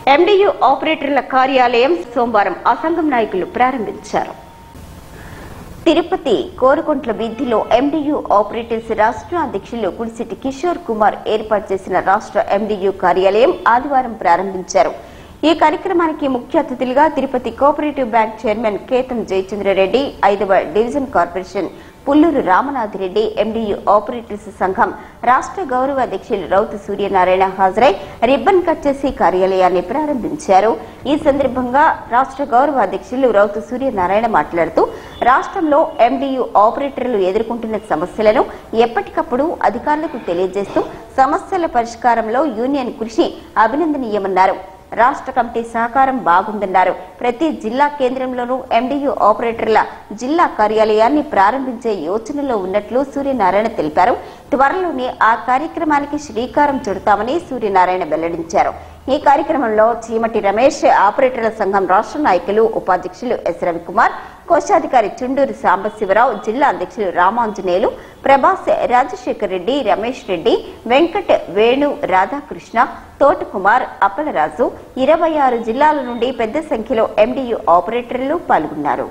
MDU ఆపరేటర్ల కార్యాలయం సోమవారం ఆ సంఘం నాయకులు ప్రారంభించారు. తిరుపతి కోరుకుంట్ల వీధిలో ఎండియు ఆపరేటర్స్ రాష్ట్ర అధ్యక్షులు కుడిశెట్టి కిషోర్ కుమార్ ఏర్పాటు చేసిన రాష్ట్ర ఎండియు కార్యాలయం ఆదివారం ప్రారంభించారు. ఈ కార్యక్రమానికి ముఖ్య అతిథులుగా Tirupati cooperative bank chairman Ketham Jayachandra Reddy, 5వ division corporation Pulluru Ramanatha Reddy, MDU operators సంఘం రాష్ట్ర గౌరవ అధ్యక్షులు రౌతు సూర్యనారాయణ హాజరై రిబ్బన్ కట్ చేసి కార్యాలయాన్ని ప్రారంభించారు. ఈ సందర్భంగా రాష్ట్ర గౌరవ అధ్యక్షులు రౌతు సూర్యనారాయణ మాట్లాడుతూ రాష్ట్రంలో ఎండియు ఆపరేటర్లు ఎదుర్కొంటున్న సమస్యలను ఎప్పటికప్పుడు అధికారులకు తెలియజేస్తూ సమస్యల పరిష్కారంలో యూనియన్ కృషి అభినందనీయమన్నారు. రాష్ట్ర కమిటీ సహకారం బాగుందన్నారు. ప్రతి జిల్లా కేంద్రంలోనూ ఎండియు ఆపరేటర్ల జిల్లా కార్యాలయాన్ని ప్రారంభించే యోచనలో ఉన్నట్లు సూర్యనారాయణ తెలిపారు. త్వరలోనే ఆ కార్యక్రమానికి శ్రీకారం చుడతామని సూర్యనారాయణ వెల్లడించారు. ఈ కార్యక్రమంలో చీమటి రమేష్, ఆపరేటర్ల సంఘం రాష్ట్ర నాయకులు, ఉపాధ్యక్షులు ఎస్ రవికుమార్, కోశాధికారి చుండూరు సాంబశివరావు, జిల్లా అధ్యక్షులు రామాంజనేయులు, ప్రభాస్, రాజశేఖర్ రెడ్డి, రమేష్ రెడ్డి, వెంకట్, వేణు, రాధాకృష్ణ, తోటకుమార్, అప్పలరాజు, 26 జిల్లాల నుండి పెద్ద సంఖ్యలో ఎండియు ఆపరేటర్లు పాల్గొన్నారు.